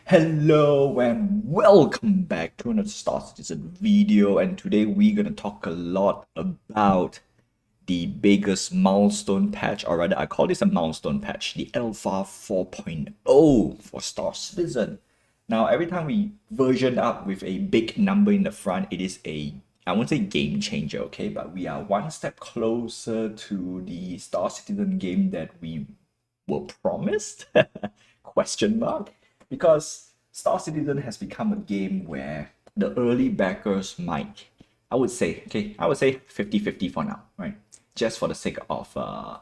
Hello and welcome back to another Star Citizen video, and today we're gonna talk a lot about the biggest milestone patch, or rather I call this a milestone patch, the Alpha 4.0 for Star Citizen. Now every time we version up with a big number in the front, it is a, I won't say game changer, okay, but we are one step closer to the Star Citizen game that we were promised. Question mark. Because Star Citizen has become a game where the early backers might, I would say 50-50 for now, right? Just for the sake of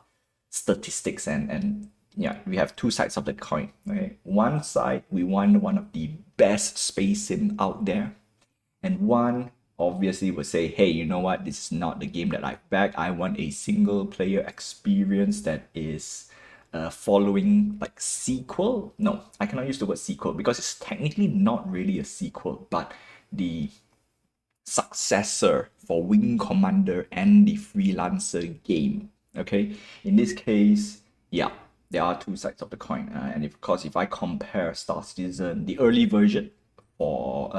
statistics and yeah, we have two sides of the coin, right? One side, we want one of the best space sim out there, and one obviously will say, hey, you know what, this is not the game that I back. I want a single player experience that is following like sequel. No, I cannot use the word sequel because it's technically not really a sequel, but the successor for Wing Commander and the Freelancer game. Okay, in this case, yeah, there are two sides of the coin, and of course, if I compare Star Citizen, the early version, for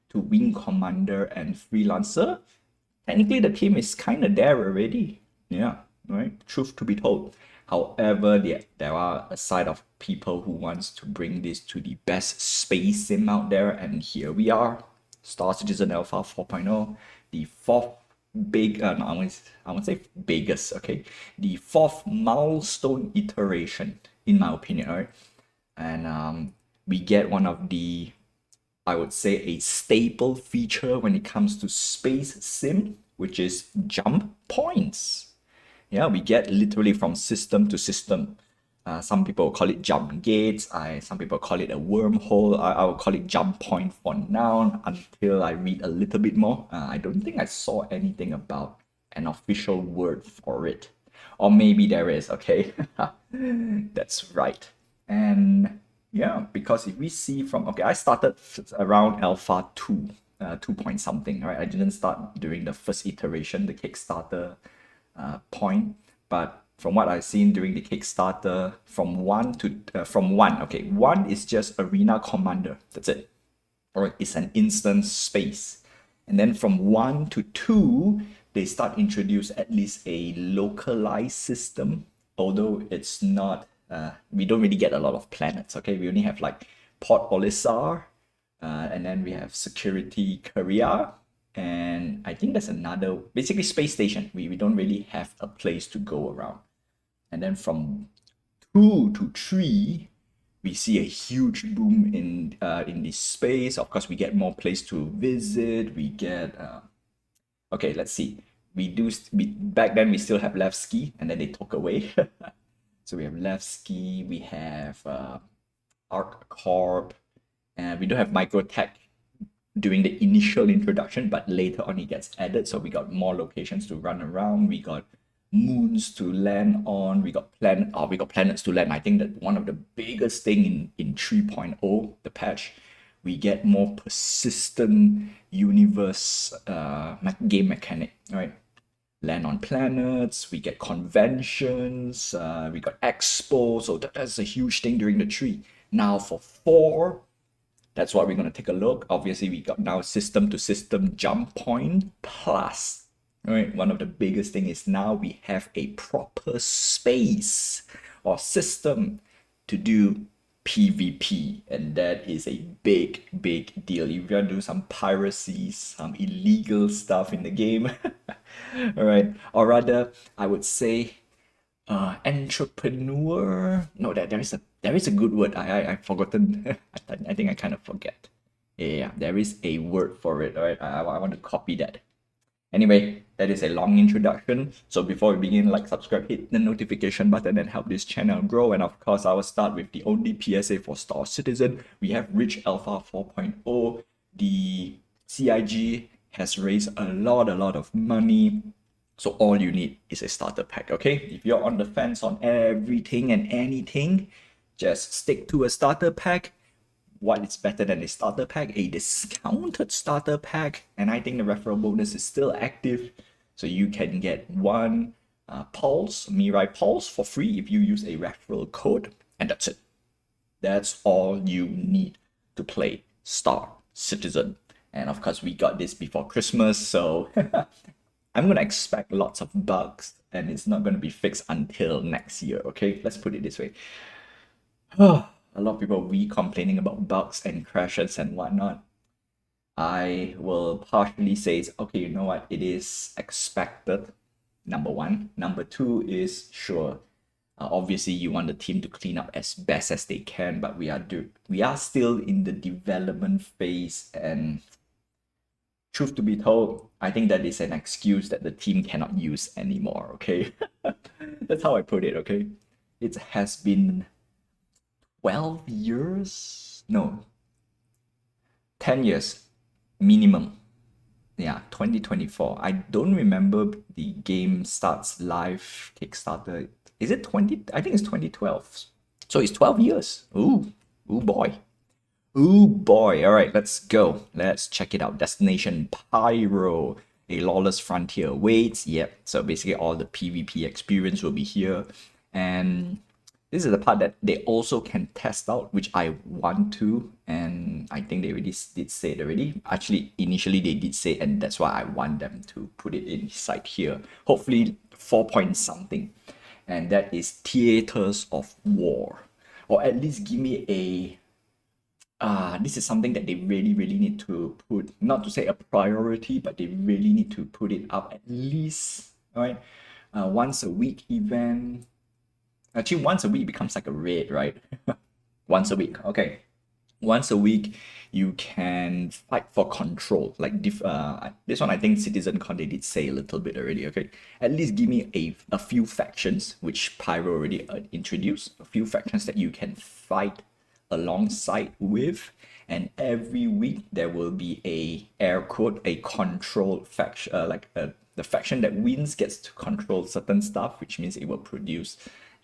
to Wing Commander and Freelancer, technically the team is kind of there already. Yeah, right. Truth to be told. However, there are a side of people who wants to bring this to the best space sim out there, and here we are, Star Citizen Alpha 4.0, the fourth big, no, I won't say biggest, okay, the fourth milestone iteration, in my opinion, right? And we get one of the, I would say, a staple feature when it comes to space sim, which is jump points. Yeah, we get literally from system to system. Some people call it jump gates. Some people call it a wormhole. I will call it jump point for now until I read a little bit more. I don't think I saw anything about an official word for it. Or maybe there is, okay? That's right. And yeah, because if we see from, okay, I started around Alpha 2, 2 point something, right? I didn't start during the first iteration, the Kickstarter point, but from what I've seen during the Kickstarter, from one, okay, one is just Arena Commander. That's it. Or it's an instance space. And then from 1 to 2, they start introduce at least a localized system, although it's not, we don't really get a lot of planets, okay? We only have like Port Olisar, and then we have Security Korea, and I think there's another, basically space station. We don't really have a place to go around. And then from 2 to 3, we see a huge boom in this space. Of course, we get more place to visit. We get okay. Let's see. Back then we still have Levski, and then they took away. So we have Levski. We have Arc Corp, and we don't have Microtech during the initial introduction, but later on it gets added. So we got more locations to run around. We got moons to land on. We got planets to land. I think that one of the biggest thing in 3.0, the patch, we get more persistent universe game mechanic, right? Land on planets, we get conventions, we got expos, so that's a huge thing during the 3. Now for 4, that's what we're going to take a look. Obviously, we got now system to system jump point plus. Right, one of the biggest thing is now we have a proper space or system to do PvP, and that is a big deal. If you want to do some piracy, some illegal stuff in the game, all right, or rather, I would say entrepreneur. No, there is a good word. I've forgotten. I think I kind of forget. Yeah, there is a word for it. All right, I want to copy that. Anyway, that is a long introduction. So before we begin, like, subscribe, hit the notification button and help this channel grow. And of course, I will start with the only PSA for Star Citizen. We have reached Alpha 4.0. The CIG has raised a lot of money. So all you need is a starter pack, okay? If you're on the fence on everything and anything, just stick to a starter pack. What is better than a starter pack? A discounted starter pack. And I think the referral bonus is still active. So you can get one Mirai Pulse for free if you use a referral code. And that's it. That's all you need. to play Star Citizen. And of course, we got this before Christmas, so I'm gonna expect lots of bugs, and it's not gonna be fixed until next year. Okay, let's put it this way. A lot of people we complaining about bugs and crashes and whatnot. I will partially say, okay, you know what? It is expected. Number one. Number two is sure. Obviously, you want the team to clean up as best as they can, but we are still in the development phase, and truth to be told, I think that is an excuse that the team cannot use anymore. Okay, that's how I put it. Okay, it has been 12 years, no, 10 years minimum. Yeah, 2024. I don't remember the game starts live Kickstarter. Is it 20? I think it's 2012. So it's 12 years. Ooh boy. Ooh boy. All right, let's go. Let's check it out. Destination Pyro, a lawless frontier waits. Yep. So basically all the PvP experience will be here. And this is the part that they also can test out, which I want to, and I think they already did say it already. Actually, initially they did say, and that's why I want them to put it inside here. Hopefully 4 point something, and that is Theaters of War, or at least give me a. This is something that they really need to put, not to say a priority, but they really need to put it up at least, right? Once a week event. Actually, once a week becomes like a raid, right? Once a week, okay. Once a week, you can fight for control. Like this one, I think CitizenCon they did say a little bit already. Okay, at least give me a few factions, which Pyro already introduced. A few factions that you can fight alongside with, and every week there will be a control faction, the faction that wins gets to control certain stuff, which means it will produce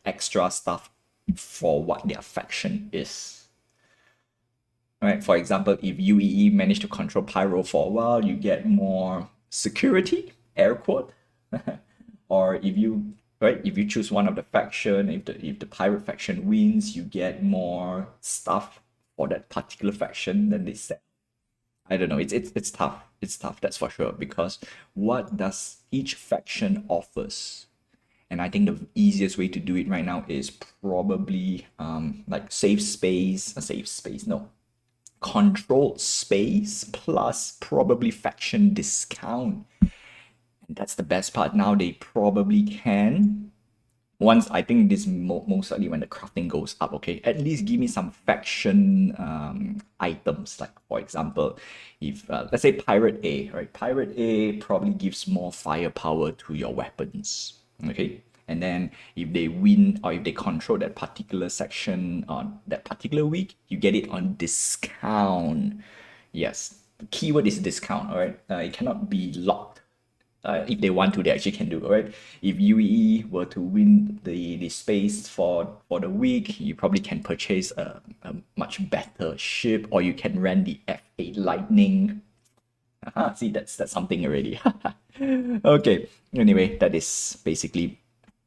extra stuff for what their faction is. Right? For example, if UEE managed to control Pyro for a while, you get more security, air quote. Or if you choose one of the faction, if the pirate faction wins, you get more stuff for that particular faction than they said. I don't know. It's tough. It's tough. That's for sure. Because what does each faction offers? And I think the easiest way to do it right now is probably like controlled space plus probably faction discount. And that's the best part. Now they probably can. Once I think this most likely when the crafting goes up, okay, at least give me some faction items. Like for example, if let's say Pirate A, right? Pirate A probably gives more firepower to your weapons, okay. And then if they win or if they control that particular section on that particular week, you get it on discount. Yes, the keyword is discount. All right, it cannot be locked. If they want to, they actually can do. All right. If UEE were to win the space for the week, you probably can purchase a much better ship, or you can rent the F8 Lightning. See, that's something already. Okay. Anyway, that is basically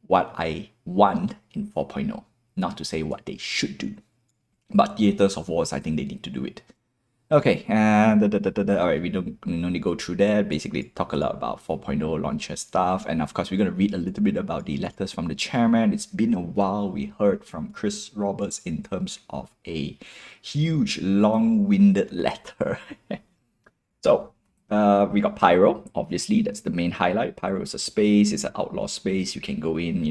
what I want in 4.0. Not to say what they should do. But Theaters of Wars, I think they need to do it. Okay, and all right, we don't need to go through that. Basically, talk a lot about 4.0 launcher stuff, and of course, we're gonna read a little bit about the letters from the chairman. It's been a while. We heard from Chris Roberts in terms of a huge, long-winded letter. So, we got Pyro. Obviously, that's the main highlight. Pyro is a space. It's an outlaw space. You can go in,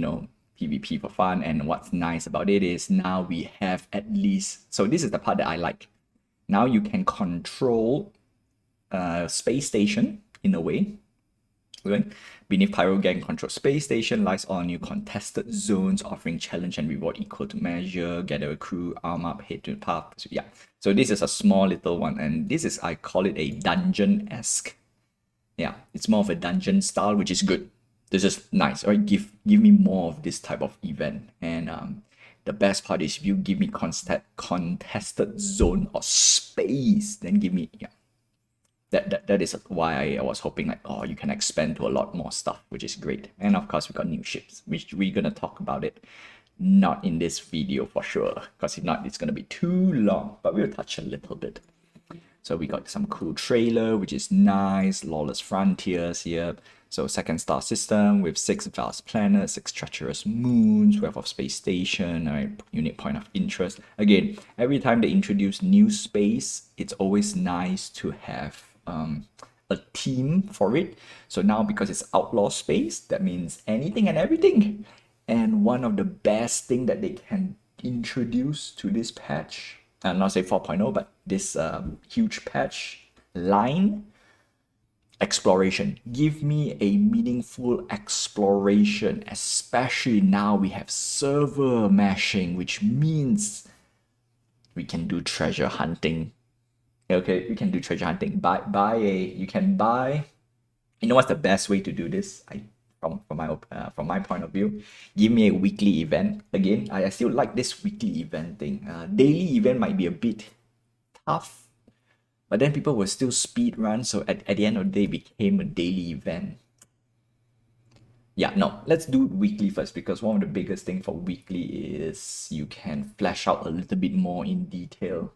PvP for fun. And what's nice about it is now we have at least. So this is the part that I like. Now you can control space station in a way. Right? Beneath Pyro Gang control space station lies all new contested zones offering challenge and reward equal to measure. Gather a crew, arm up, head to the path. So, yeah. So this is a small little one, and this is, I call it a dungeon-esque. Yeah, it's more of a dungeon style, which is good. This is nice. All right, give me more of this type of event. And the best part is if you give me contested zone or space, then give me, yeah. That is why I was hoping like, oh, you can expand to a lot more stuff, which is great. And of course, we got new ships, which we're gonna talk about it Not in this video for sure, because if not, it's gonna be too long, but we'll touch a little bit. So we got some cool trailer, which is nice. Lawless Frontiers here. So second star system with 6 vast planets, 6 treacherous moons, web of space station, right? Unique point of interest. Again, every time they introduce new space, it's always nice to have a theme for it. So now because it's outlaw space, that means anything and everything. And one of the best thing that they can introduce to this patch, and not say 4.0, but this huge patch line, exploration. Give me a meaningful exploration, especially now we have server meshing, which means we can do treasure hunting. Okay, we can do treasure hunting. You can buy. You know what's the best way to do this? From my point of view, give me a weekly event. Again, I still like this weekly event thing. Daily event might be a bit tough, but then people will still speed run. So at the end of the day, it became a daily event. Yeah, no, let's do weekly first, because one of the biggest thing for weekly is you can flesh out a little bit more in detail.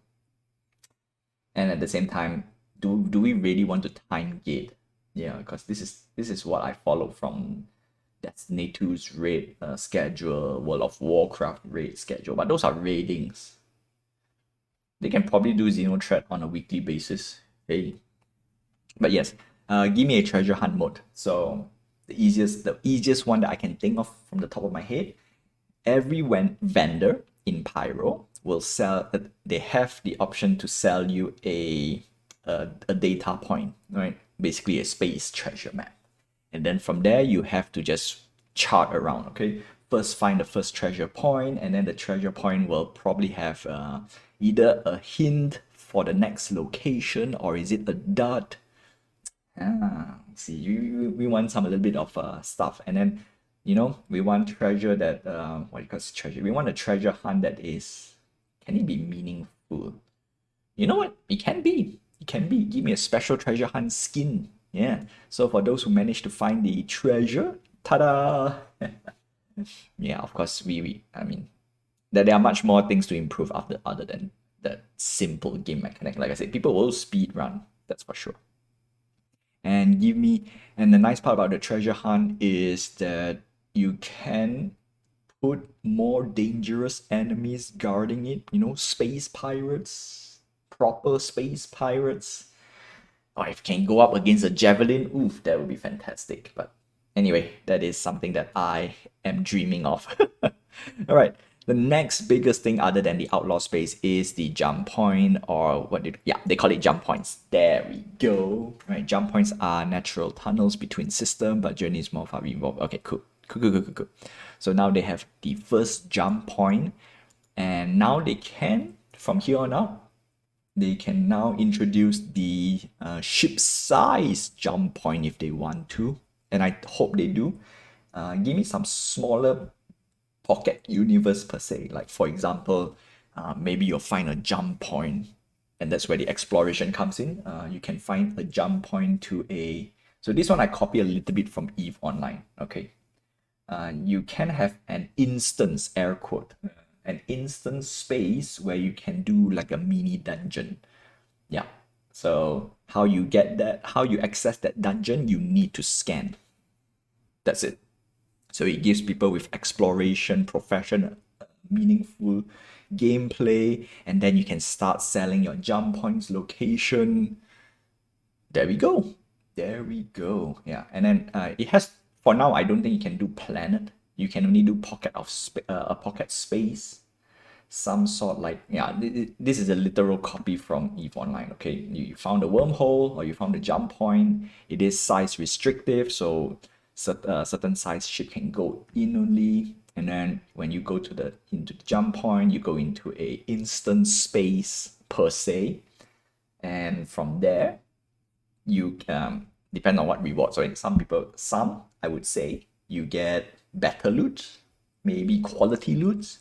And at the same time, do we really want to time gate? Yeah, because this is what I follow from Destiny 2's raid schedule, World of Warcraft raid schedule, but those are raidings. They can probably do Xenothreat on a weekly basis. Hey, but yes, give me a treasure hunt mode. So the easiest one that I can think of from the top of my head, every vendor in Pyro will sell. They have the option to sell you a data point, right? Basically a space treasure map, and then from there you have to just chart around. Okay, first find the first treasure point, and then the treasure point will probably have either a hint for the next location, or is it a dot? See, we want some a little bit of stuff, and then we want treasure that what do you call treasure? We want a treasure hunt that is, can it be meaningful? You know what? It can be. It can be. Give me a special treasure hunt skin. Yeah. So for those who manage to find the treasure, ta-da! Yeah, of course I mean, there are much more things to improve other than that simple game mechanic. Like I said, people will speed run. That's for sure. And the nice part about the treasure hunt is that you can put more dangerous enemies guarding it, space pirates, proper space pirates. Or if can go up against a javelin, oof, that would be fantastic. But anyway, that is something that I am dreaming of. All right. The next biggest thing other than the outlaw space is the jump point, or they call it jump points. There we go. Right, jump points are natural tunnels between systems, but journeys more far involved. Okay, cool. Cool. So now they have the first jump point, and now they can, from here on out, they can now introduce the ship size jump point if they want to, and I hope they do. Give me some smaller pocket universe per se. Like for example, maybe you'll find a jump point, and that's where the exploration comes in. You can find a jump point to a. So this one I copy a little bit from EVE Online. Okay, you can have an instance, air quote, an instance space where you can do like a mini dungeon. Yeah. So how you get that, how you access that dungeon, you need to scan. That's it. So it gives people with exploration profession meaningful gameplay, and then you can start selling your jump points location. There we go. Yeah, and then it has, for now I don't think you can do planet. You can only do a pocket space, some sort, like, yeah, this is a literal copy from EVE Online. Okay, you found a wormhole or you found a jump point. It is size restrictive, so certain size ship can go in only. And then when you go into the jump point, you go into a instance space per se, and from there you depend on what reward. So some I would say you get better loot, maybe quality loot,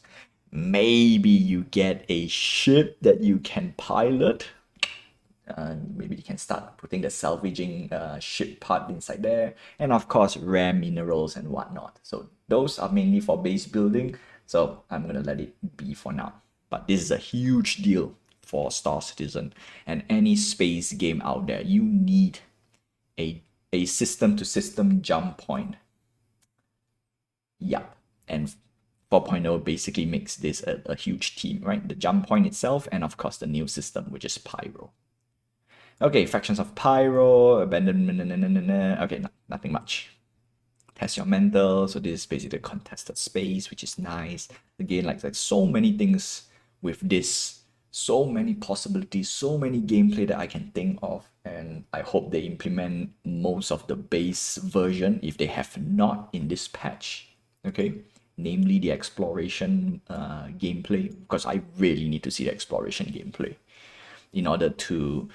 maybe you get a ship that you can pilot. Maybe you can start putting the salvaging ship part inside there, and of course rare minerals and whatnot. So those are mainly for base building. So I'm gonna let it be for now. But this is a huge deal for Star Citizen and any space game out there. You need a system to system jump point. Yep. And 4.0 basically makes this a huge team, right? The jump point itself, and of course the new system, which is Pyro. Okay, fractions of Pyro, abandonment, okay, nothing much. Test your mental, so this is basically a contested space, which is nice. Again, like so many things with this, so many possibilities, so many gameplay that I can think of, and I hope they implement most of the base version if they have not in this patch. Okay, namely the exploration gameplay, because I really need to see the exploration gameplay in order to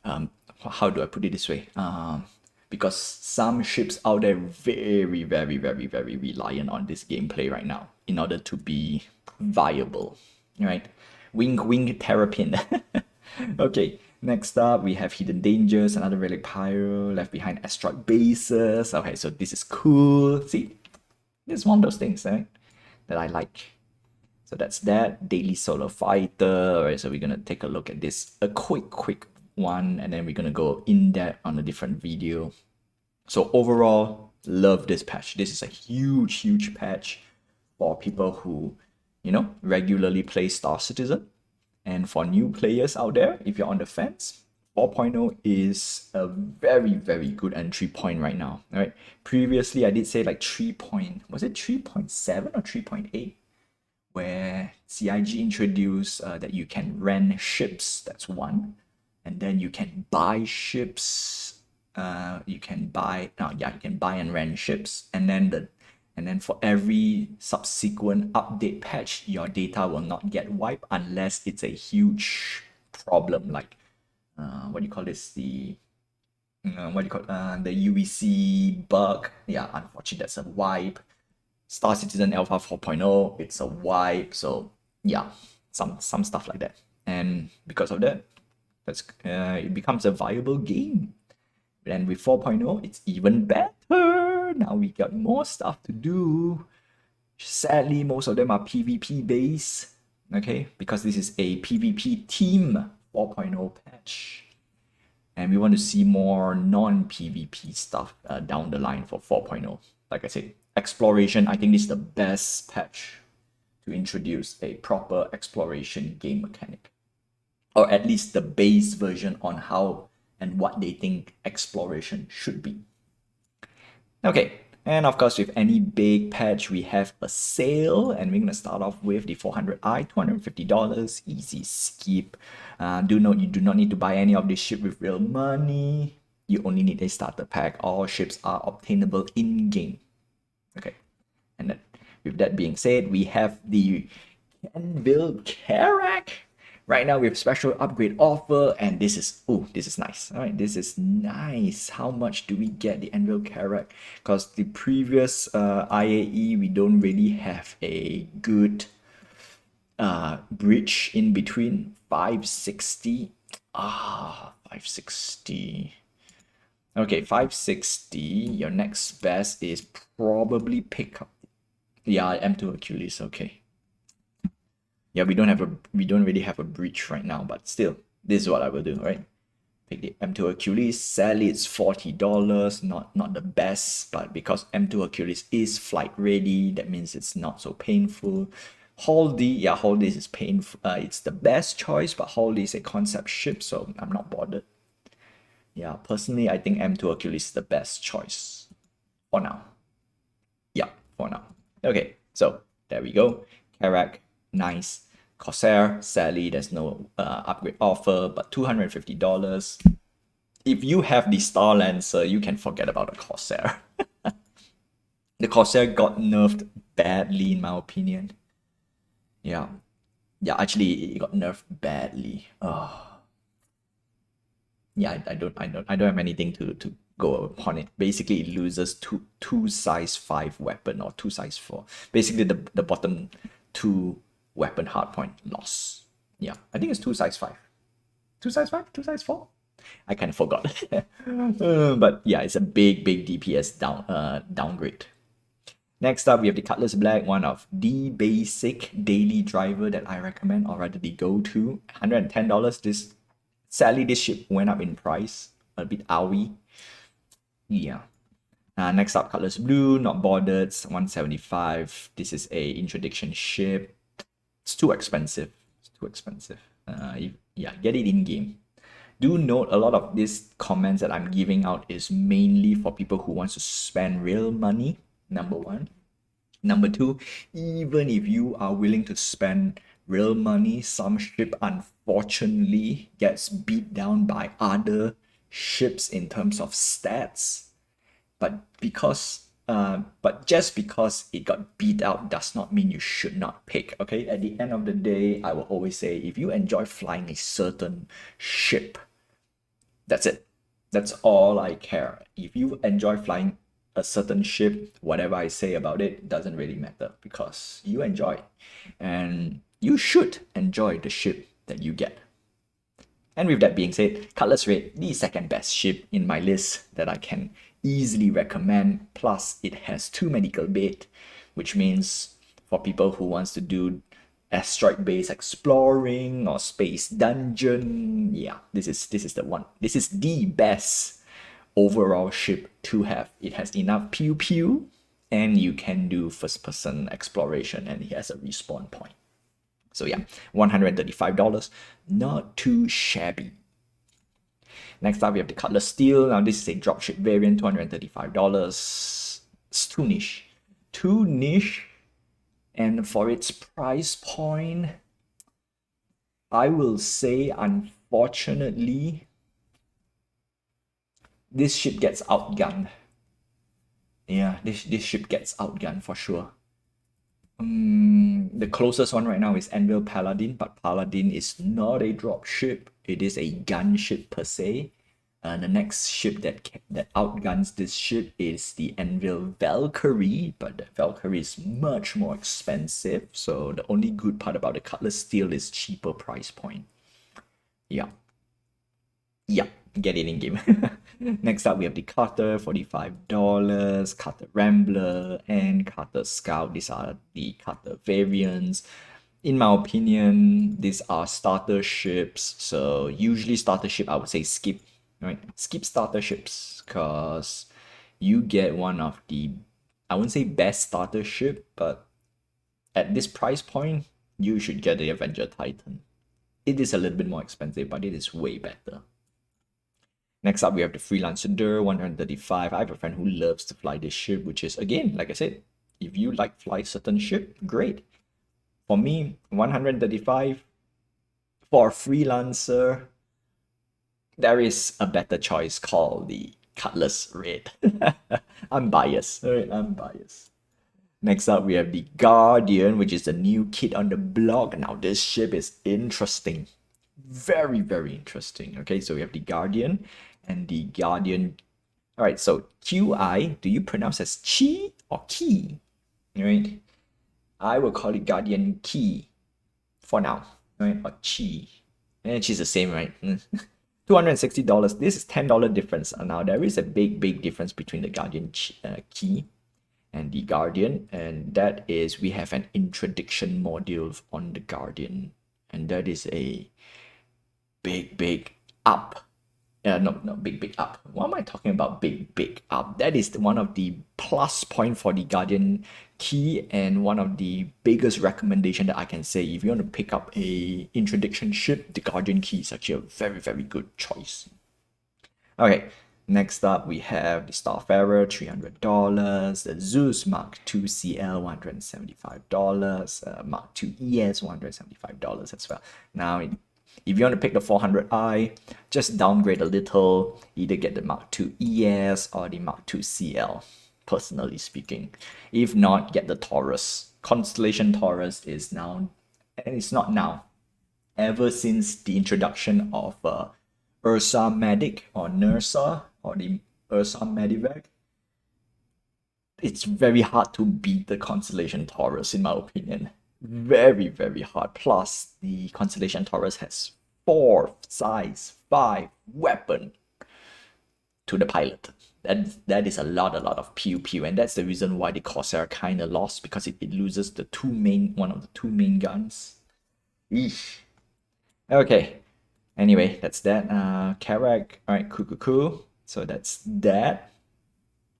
how do I put it this way? Because some ships out there very, very, very, very reliant on this gameplay right now in order to be viable, right? Wink, wink, Terrapin. Okay, next up we have Hidden Dangers, another Relic Pyro, Left Behind Asteroid Bases. Okay, so this is cool. See, this is one of those things, right, that I like. So that's that. Daily Solo Fighter. All right, so we're gonna take a look at this, a quick one, and then we're gonna go in depth on a different video. So overall, love this patch. This is a huge patch for people who, regularly play Star Citizen. And for new players out there, if you're on the fence, 4.0 is a very, very good entry point right now. All right. Previously, I did say like 3.7 or 3.8? Where CIG introduced that you can rent ships. That's one, and then you can buy ships. You can buy and rent ships, and then for every subsequent update patch, your data will not get wiped unless it's a huge problem, like what do you call this? The UEC bug. Yeah, unfortunately, that's a wipe. Star Citizen Alpha 4.0, it's a wipe. So yeah, some stuff like that. And because of that, it becomes a viable game. And with 4.0, it's even better. Now we got more stuff to do. Sadly, most of them are PvP based. Okay, because this is a PvP team 4.0 patch. And we want to see more non-PvP stuff down the line for 4.0. Like I said, exploration, I think this is the best patch to introduce a proper exploration game mechanic, or at least the base version on how and what they think exploration should be. Okay, and of course with any big patch we have a sale, and we're gonna start off with the 400i, $250, easy skip. Do note you do not need to buy any of this ship with real money. You only need a starter pack. All ships are obtainable in game. Okay, and then with that being said, we have the build Karak. Right now we have special upgrade offer, and this is nice. All right, this is nice. How much do we get the Anvil Karak? Because the previous IAE we don't really have a good bridge in between. 560. 560. Okay, 560. Your next best is probably pick up. Yeah, M2 Hercules. Okay. Yeah, we don't really have a breach right now, but still, this is what I will do, right? Pick the M2 Hercules. Sadly, it's $40. Not the best, but because M2 Hercules is flight ready, that means it's not so painful. Haldi, yeah, Haldi is painful. It's the best choice, but Haldi is a concept ship, so I'm not bothered. Yeah, personally, I think M2 Hercules is the best choice for now. Yeah, for now. Okay, so there we go. Karak, nice. Corsair, sadly, there's no upgrade offer, but $250. If you have the Star Lancer, you can forget about the Corsair. The Corsair got nerfed badly, in my opinion. Yeah, actually, it got nerfed badly. Yeah, I don't have anything to go upon it. Basically, it loses two size 5 weapon or 2 size 4. Basically, the bottom 2 weapon hardpoint loss. Yeah, I think it's 2 size 5. 2 size 5? 2 size 4? I kind of forgot. But yeah, it's a big DPS downgrade. Next up, we have the Cutlass Black, one of the basic daily driver that I recommend, or rather the go-to. $110. Sadly, this ship went up in price, a bit owie. Yeah. Next up, Cutlass Blue, not bothered, 175. This is a introduction ship. It's too expensive. It's too expensive. Yeah, get it in game. Do note a lot of these comments that I'm giving out is mainly for people who wants to spend real money, number one. Number two, even if you are willing to spend real money, some ship unfortunately gets beat down by other ships in terms of stats. But just because it got beat out does not mean you should not pick. Okay, at the end of the day, I will always say if you enjoy flying a certain ship, that's it. That's all I care. If you enjoy flying a certain ship, whatever I say about it doesn't really matter because you enjoy it. And you should enjoy the ship that you get. And with that being said, Cutlass Red, the second best ship in my list that I can easily recommend. Plus, it has 2 medical bed, which means for people who wants to do asteroid base exploring or space dungeon, yeah, this is the one. This is the best overall ship to have. It has enough pew pew, and you can do first person exploration, and it has a respawn point. So yeah, $135, not too shabby. Next up, we have the Cutlass Steel. Now this is a dropship variant, $235. It's too niche. Too niche. And for its price point, I will say, unfortunately, this ship gets outgunned. Yeah, this ship gets outgunned for sure. The closest one right now is Anvil Paladin, but Paladin is not a drop ship. It is a gunship per se. The next ship that outguns this ship is the Anvil Valkyrie, but the Valkyrie is much more expensive. So the only good part about the Cutlass Steel is cheaper price point. Yeah. Yeah, get it in game. Next up, we have the Cutter, $45, Cutter Rambler, and Cutter Scout. These are the Cutter variants. In my opinion, these are starter ships. So usually starter ship, I would say skip, right? Skip starter ships because you get one of the, I wouldn't say best starter ship, but at this price point, you should get the Avenger Titan. It is a little bit more expensive, but it is way better. Next up, we have the Freelancer Dur, 135. I have a friend who loves to fly this ship, which is, again, like I said, if you like fly certain ship, great. For me, 135 for Freelancer, there is a better choice called the Cutlass Red. I'm biased. All right, I'm biased. Next up, we have the Guardian, which is the new kid on the block. Now, this ship is interesting. Very, very interesting. Okay, so we have the Guardian and the Guardian. All right, so QI, do you pronounce as Chi or Ki? All right, I will call it Guardian Ki for now, right? Or Chi. And she's the same, right? $260. This is $10 difference. Now, there is a big difference between the Guardian Ki and the Guardian, and that is we have an introduction module on the Guardian, and that is a big up. No, big up. What am I talking about? Big up. That is one of the plus point for the Guardian Key, and one of the biggest recommendation that I can say. If you want to pick up a introduction ship, the Guardian Key is actually a very good choice. Okay, next up we have the Starfarer, $300. The Zeus Mark II CL, $175. Mark II ES, $175 as well. Now, if you want to pick the 400i, just downgrade a little, either get the Mark II ES or the Mark II CL, personally speaking. If not, get the Taurus. Constellation Taurus is now, and it's not now, ever since the introduction of Ursa Medic or NURSA or the Ursa Medivac, it's very hard to beat the Constellation Taurus, in my opinion. Very hard. Plus, the Constellation Taurus has 4 size 5 weapon to the pilot. That is a lot of pew pew, and that's the reason why the Corsair kind of lost, because it loses the one of the two main guns. Eesh. Okay. Anyway, that's that. Karak. All right, cool. So that's that.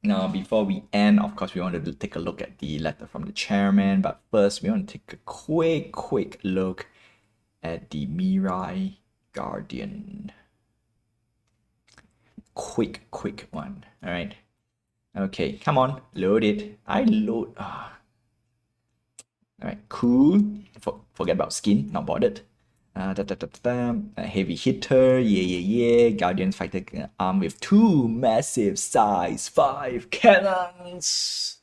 Now, before we end, of course, we wanted to take a look at the letter from the chairman. But first, we want to take a quick look at the Mirai Guardian. Quick one. All right. Okay, come on, load it. I load. All right, cool. Forget about skin, not bothered. A heavy hitter, yeah. Guardian fighter armed with two massive size 5 cannons.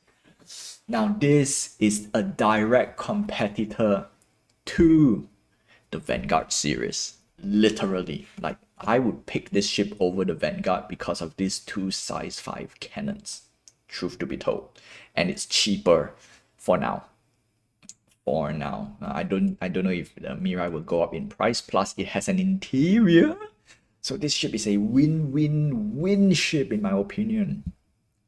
Now this is a direct competitor to the Vanguard series. Literally, like I would pick this ship over the Vanguard because of these two size 5 cannons. Truth to be told, and it's cheaper for now. I don't know if the Mirai will go up in price. Plus, it has an interior, so this ship is a win-win-win ship in my opinion.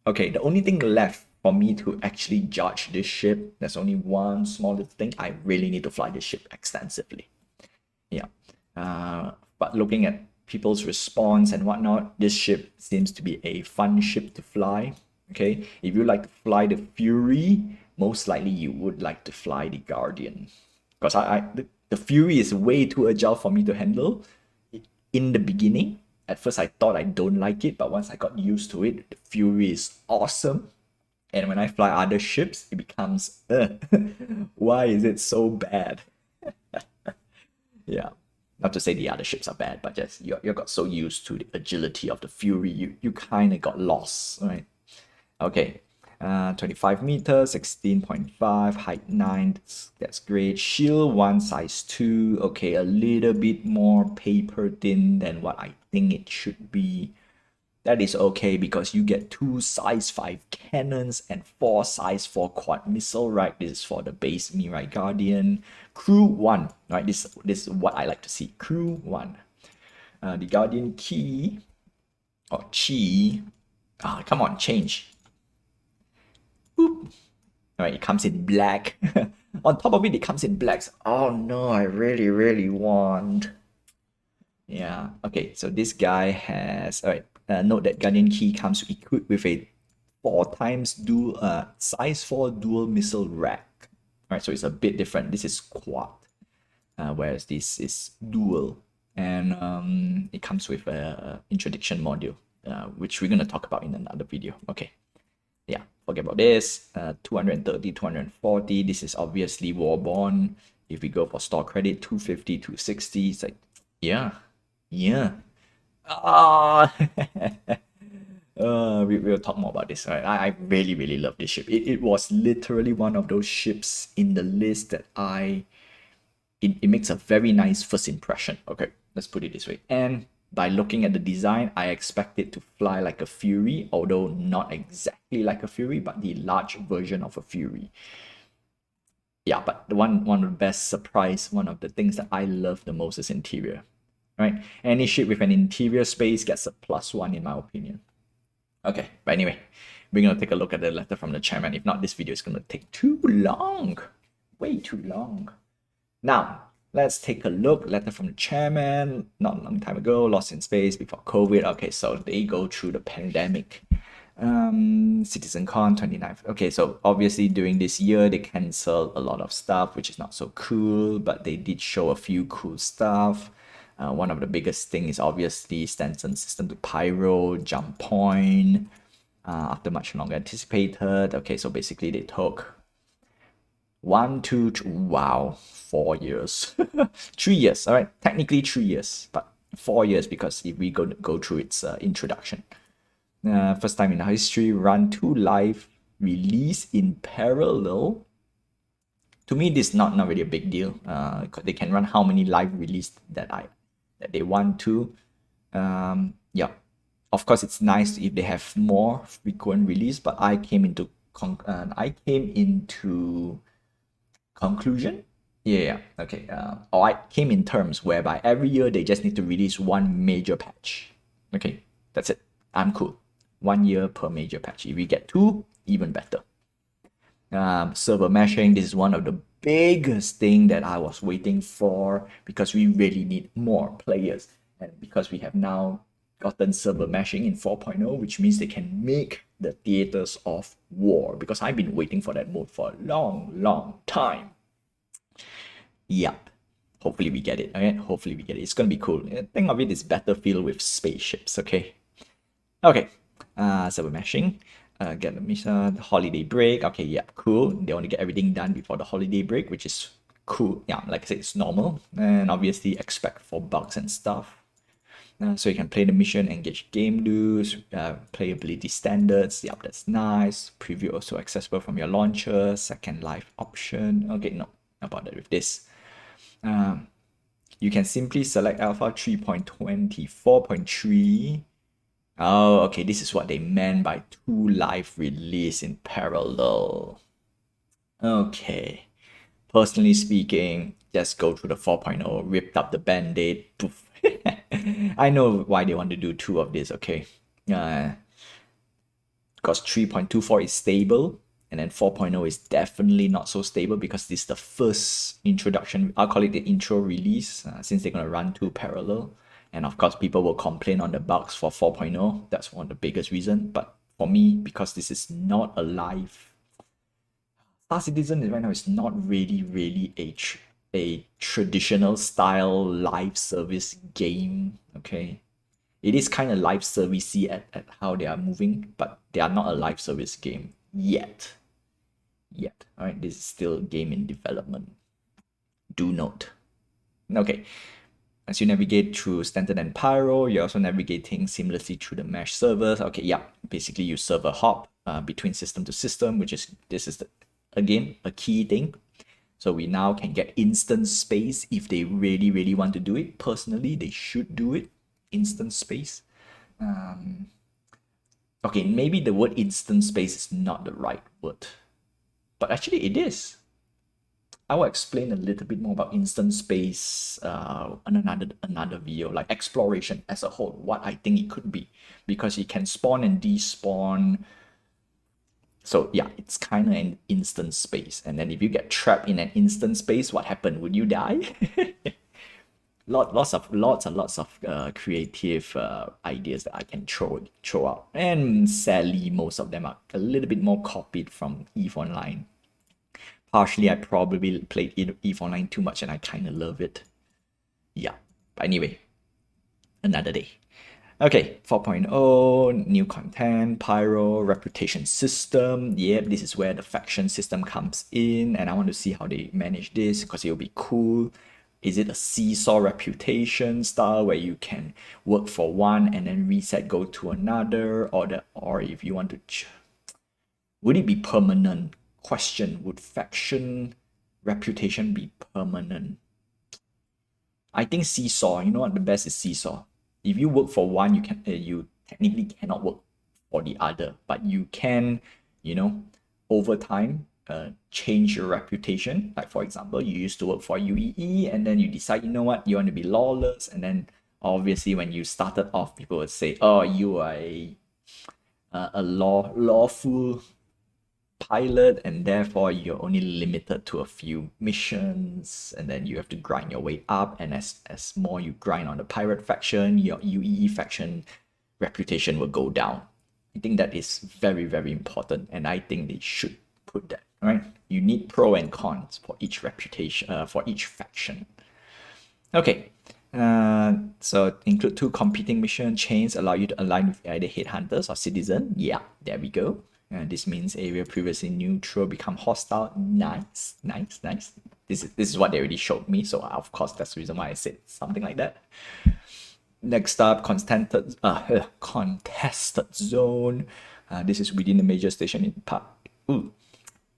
Okay, the only thing left for me to actually judge this ship, there's only one small little thing. I really need to fly this ship extensively. Yeah, but looking at people's response and whatnot, this ship seems to be a fun ship to fly. Okay, if you like to fly the Fury, most likely you would like to fly the Guardian, because the Fury is way too agile for me to handle in the beginning. At first I thought I don't like it, but once I got used to it, the Fury is awesome. And when I fly other ships, it becomes why is it so bad? Yeah, not to say the other ships are bad, but just you got so used to the agility of the Fury, you kind of got lost, right? Okay, 25 meters, 16.5, height 9, that's great. Shield 1, size 2, okay, a little bit more paper thin than what I think it should be. That is okay because you get 2 size 5 cannons and 4 size 4 quad missile, right? This is for the base Mirai Guardian. Crew 1, right? This is what I like to see. Crew 1. The Guardian key, or chi, come on, change. Boop. All right, it comes in black. On top of it, it comes in blacks. Oh no, I really want. Yeah, okay, so this guy has, all right, note that Guardian Key comes equipped with a 4 times dual, size 4 dual missile rack. All right, so it's a bit different. This is quad, whereas this is dual. And it comes with a introduction module, which we're gonna talk about in another video. Okay. Yeah, forget about this. 230, 240. This is obviously Warborn. If we go for store credit, 250, 260. It's like, yeah. We'll talk more about this. Right? I really love this ship. It was literally one of those ships in the list that it makes a very nice first impression. Okay, let's put it this way. And by looking at the design, I expect it to fly like a Fury, although not exactly like a Fury, but the large version of a Fury. Yeah, but one of the best surprise, one of the things that I love the most is interior, right? Any ship with an interior space gets a +1 in my opinion. Okay, but anyway, we're gonna take a look at the letter from the chairman. If not, this video is gonna take too long, way too long. Now, let's take a look. Letter from the chairman, not a long time ago, lost in space before COVID. Okay, so they go through the pandemic. CitizenCon 29th. Okay, so obviously during this year, they canceled a lot of stuff, which is not so cool, but they did show a few cool stuff. One of the biggest thing is obviously Stanson system to Pyro, jump point, after much longer anticipated. Okay, so basically they took 1, 2, 3, wow, 4 years. 3 years, all right, technically 3 years, but 4 years because if we go through its introduction. First time in history, run 2 live release in parallel. To me, this is not really a big deal. They can run how many live release that they want to. Yeah, of course it's nice if they have more frequent release, but I came into conclusion. Yeah, okay. Or I came in terms whereby every year they just need to release 1 major patch. Okay, that's it. I'm cool. 1 year per major patch. If we get 2, even better. Server meshing, this is one of the biggest thing that I was waiting for because we really need more players. And because we have now gotten server meshing in 4.0, which means they can make the theaters of war. Because I've been waiting for that mode for a long time. Yep. Hopefully we get it. Okay, hopefully we get it. It's gonna be cool. Think of it as Battlefield with spaceships. Okay. Okay. Server meshing. Get the mission, holiday break. Okay, yeah, cool. They want to get everything done before the holiday break, which is cool. Yeah, like I said, it's normal. And obviously expect for bugs and stuff. So you can play the mission, engage game dues, playability standards. Yep, that's nice. Preview also accessible from your launcher. Second life option. Okay, no, not bothered with this. You can simply select alpha 3.24.3. Oh, okay, this is what they meant by 2 live release in parallel. Okay. Personally speaking, just go through the 4.0, ripped up the band-aid. I know why they want to do 2 of this, okay? Because 3.24 is stable, and then 4.0 is definitely not so stable because this is the first introduction. I'll call it the intro release since they're going to run 2 parallel. And of course, people will complain on the bugs for 4.0. That's one of the biggest reasons. But for me, because this is not a live, Star Citizen right now is not really a traditional style live service game. Okay, it is kind of live servicey at how they are moving, but they are not a live service game yet. All right, this is still a game in development. Do note. Okay, as you navigate through Standard and Pyro, you're also navigating seamlessly through the mesh servers. Okay, yeah, basically you server hop between system to system, which is, this is, again, a key thing. So we now can get instant space if they really want to do it. Personally, they should do it, instant space. Okay, maybe the word instant space is not the right word, but actually it is. I will explain a little bit more about instant space on another video, like exploration as a whole, what I think it could be, because it can spawn and despawn. So yeah, it's kind of an instant space. And then if you get trapped in an instant space, what happened? Would you die? lots of creative ideas that I can throw out, and sadly, most of them are a little bit more copied from EVE Online. Partially, I probably played EVE Online too much and I kind of love it. Yeah, but anyway, another day. Okay, 4.0, new content, pyro, reputation system. Yep, this is where the faction system comes in, and I want to see how they manage this because it'll be cool. Is it a seesaw reputation style where you can work for one and then reset, go to another, or if you want to, would it be permanent? Question, would faction reputation be permanent? I think seesaw. You know what, the best is seesaw. If you work for one, you technically cannot work for the other, but you can, over time change your reputation. Like for example, you used to work for UEE and then you decide, you know what, you want to be lawless, and then obviously when you started off, people would say, oh, you are a lawful pilot, and therefore you're only limited to a few missions, and then you have to grind your way up, and as more you grind on the pirate faction, your UEE faction reputation will go down. I think that is very important, and I think they should put that. All right, you need pro and cons for each reputation, for each faction. Okay, so include 2 competing mission chains, allow you to align with either headhunters or citizen. Yeah, there we go. This means area previously neutral become hostile. Nice. This is what they already showed me, so of course that's the reason why I said something like that. Next up, contested zone. This is within the major station in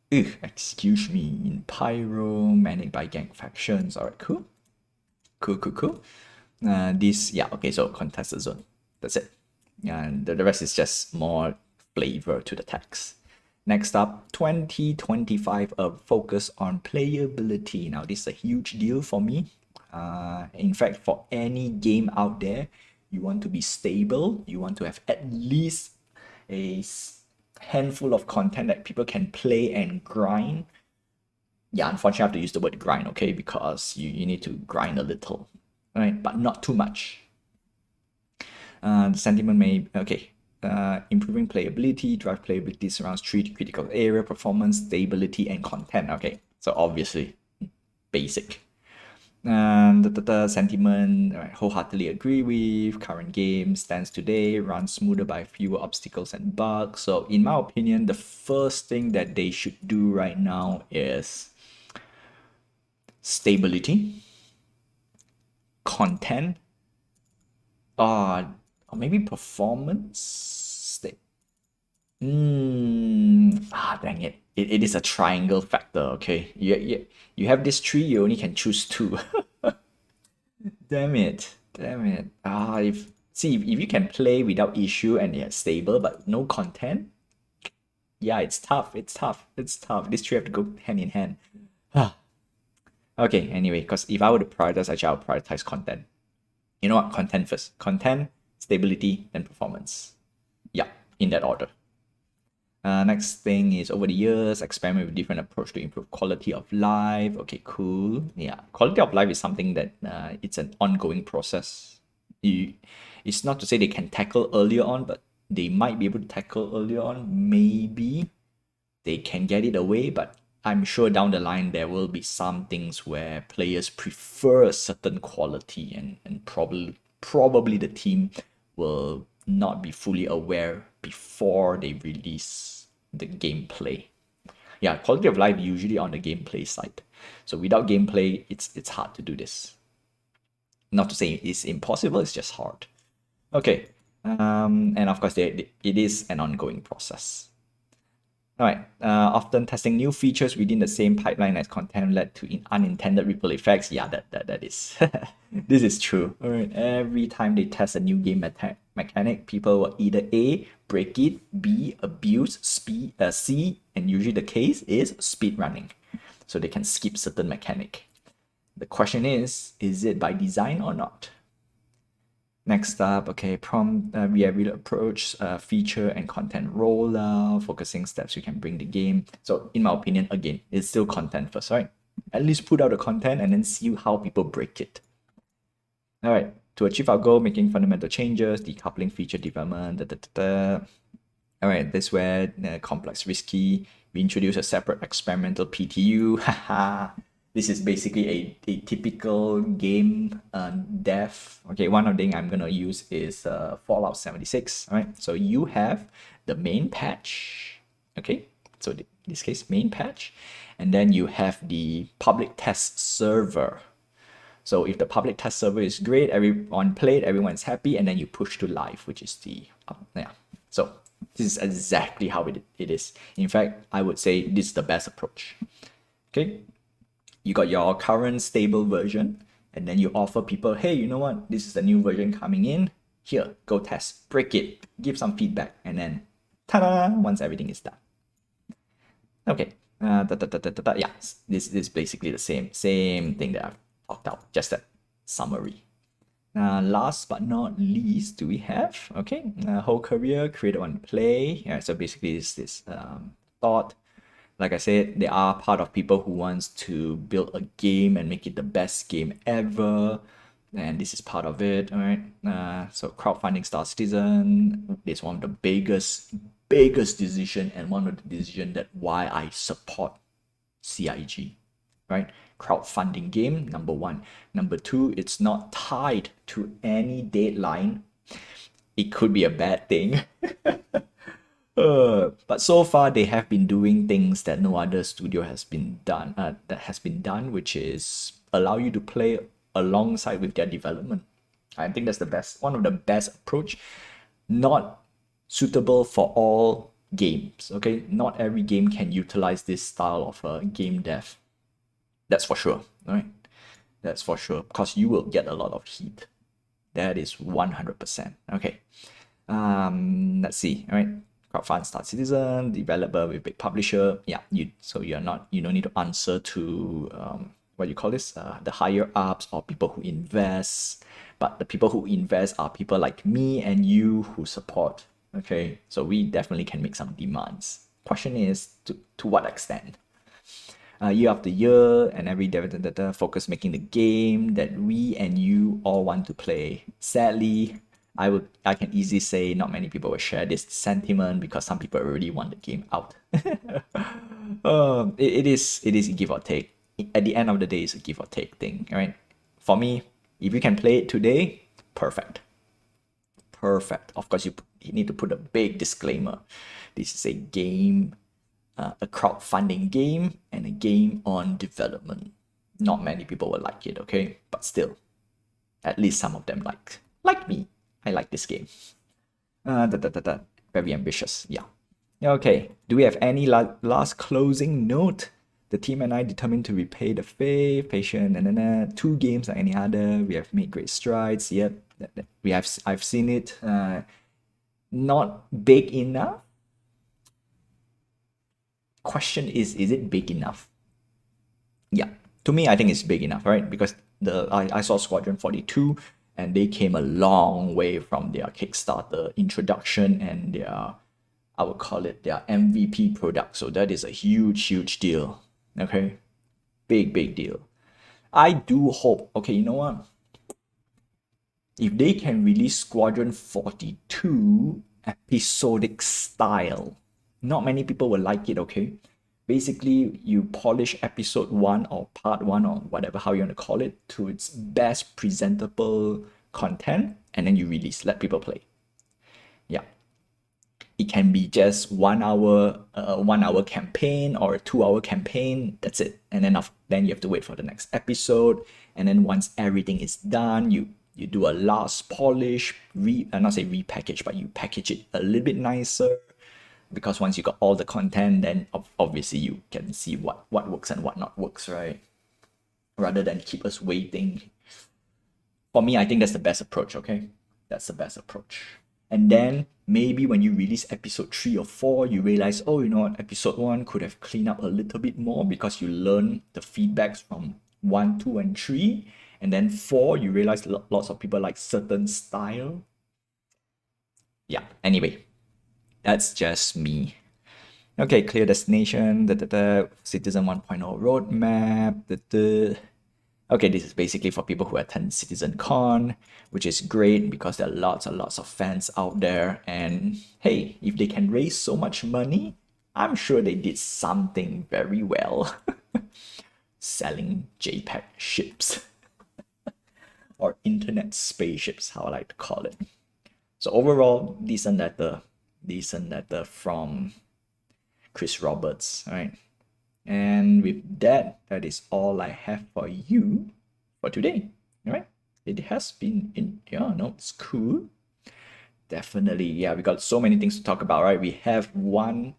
excuse me, in Pyro, managed by gang factions. Alright, cool. So contested zone. That's it. And the rest is just more flavor to the text. Next up, 2025, a focus on playability. Now, this is a huge deal for me. In fact, for any game out there, you want to be stable, you want to have at least a handful of content that people can play and grind. Yeah, unfortunately, I have to use the word grind, okay, because you need to grind a little, right? But not too much. The sentiment may, okay, improving playability, drive playability surrounds three critical area: performance, stability, and content. Okay, so obviously, basic. And the sentiment, I wholeheartedly agree with. Current game stands today, runs smoother by fewer obstacles and bugs. So in my opinion, the first thing that they should do right now is stability, content, or maybe performance. Dang it. It is a triangle factor, okay? You have this tree, you only can choose two. Damn it. Damn it. If you can play without issue and it's stable but no content, yeah, it's tough. It's tough. It's tough. These three have to go hand in hand. Okay, anyway, because if I were to prioritize, actually I'll prioritize content. You know what? Content first. Content, stability, then performance. Yeah, in that order. Next thing is over the years, experiment with different approach to improve quality of life. Okay, cool. Yeah, quality of life is something that it's an ongoing process. It's not to say they can tackle earlier on, but they might be able to tackle earlier on. Maybe they can get it away, but I'm sure down the line there will be some things where players prefer a certain quality, and probably the team will not be fully aware before they release the gameplay. Yeah, quality of life usually on the gameplay side. So without gameplay, it's hard to do this. Not to say it's impossible, it's just hard. Okay, and of course, it is an ongoing process. All right. Often testing new features within the same pipeline as content led to unintended ripple effects. Yeah, that is this is true. All right. Every time they test a new game mechanic, people will either A, break it, B, abuse, C, and usually the case is speed running, so they can skip certain mechanic. The question is it by design or not? Next up, okay, we will approach feature and content rollout, focusing steps we can bring the game. So in my opinion, again, it's still content first, right? At least put out the content and then see how people break it. All right, to achieve our goal, making fundamental changes, decoupling feature development, All right, this where complex, risky. We introduce a separate experimental PTU. Haha. This is basically a typical game dev. Okay, one of the things I'm gonna use is Fallout 76. All right, so you have the main patch. Okay, so in this case, main patch, and then you have the public test server. So if the public test server is great, everyone played, everyone's happy, and then you push to live, which is the yeah. So this is exactly how it is. In fact, I would say this is the best approach. Okay, you got your current stable version, and then you offer people, hey, you know what? This is the new version coming in. Here, go test, break it, give some feedback, and then ta-da! Once everything is done. Okay. Yeah, this is basically the same thing that I've talked out, just a summary. Last but not least, do we have, okay, whole career, creator on play. Yeah, so basically it's this thought. Like I said, they are part of people who wants to build a game and make it the best game ever. And this is part of it, all right? So crowdfunding Star Citizen is one of the biggest decision, and one of the decision that why I support CIG, right? Crowdfunding game, number one. Number two, it's not tied to any deadline. It could be a bad thing. But so far they have been doing things that no other studio has been done, which is allow you to play alongside with their development. I think that's the best, one of the best approach. Not suitable for all games. Okay, not every game can utilize this style of game dev. That's for sure. All right, that's for sure, because you will get a lot of heat. That is 100%. Okay. Let's see. All right. Crowdfund Star Citizen, developer with big publisher. Yeah, you don't need to answer to what you call this, the higher ups or people who invest. But the people who invest are people like me and you who support. Okay, so we definitely can make some demands. Question is to what extent? Year after year and every focus making the game that we and you all want to play. Sadly, I can easily say not many people will share this sentiment because some people already want the game out. It is a give or take. At the end of the day, it's a give or take thing, right? For me, if you can play it today, perfect. Perfect. Of course, you need to put a big disclaimer. This is a game, a crowdfunding game, and a game on development. Not many people will like it, okay? But still, at least some of them like me. I like this game. Very ambitious. Yeah. Okay. Do we have any last closing note? The team and I determined to repay the faith, patient, and 2 games like any other. We have made great strides. Yep. I've seen it. Not big enough. Question is it big enough? Yeah. To me, I think it's big enough, right? Because I saw Squadron 42 and they came a long way from their Kickstarter introduction and their, I would call it their MVP product. So that is a huge deal. Okay. Big deal. I do hope, okay, you know what? If they can release Squadron 42 episodic style, not many people will like it, okay? Basically, you polish episode 1 or part 1 or whatever, how you want to call it, to its best presentable content, and then you release, let people play. Yeah. It can be just 1 hour campaign or a 2 hour campaign. That's it. And then you have to wait for the next episode. And then once everything is done, you do a last polish, not say repackage, but you package it a little bit nicer. Because once you got all the content, then obviously you can see what works and what not works, right? Rather than keep us waiting. For me, I think that's the best approach, okay? That's the best approach. And then maybe when you release episode 3 or 4, you realize, oh, you know what, episode 1 could have cleaned up a little bit more because you learn the feedbacks from 1, 2, and 3. And then 4, you realize lots of people like certain style. Yeah, anyway, that's just me. Okay, clear destination, Citizen 1.0 roadmap, Okay, this is basically for people who attend CitizenCon, which is great because there are lots and lots of fans out there. And hey, if they can raise so much money, I'm sure they did something very well. Selling JPEG ships. Or internet spaceships, how I like to call it. So overall, decent letter from Chris Roberts, right? And with that, that is all I have for you for today. All right? It has been it's cool. Definitely, yeah, we got so many things to talk about, right? We have we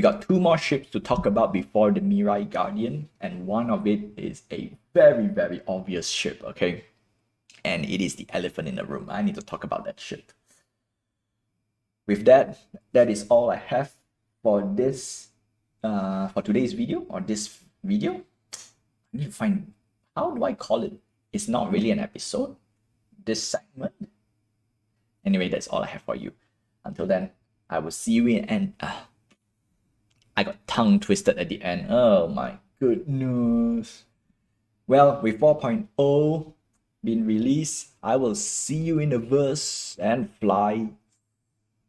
got 2 more ships to talk about before the Mirai Guardian, and one of it is a very obvious ship, okay? And it is the elephant in the room. I need to talk about that ship. With that, that is all I have for today's video or this video. I need to find, how do I call it? It's not really an episode, this segment. Anyway, that's all I have for you. Until then, I will see you in, I got tongue twisted at the end. Oh my goodness. Well, with 4.0 being released, I will see you in the verse and fly.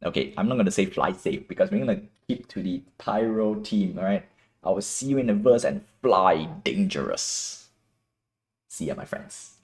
Okay, I'm not going to say fly safe because we're going to keep to the pyro team, alright? I will see you in the verse and fly dangerous. See ya, my friends.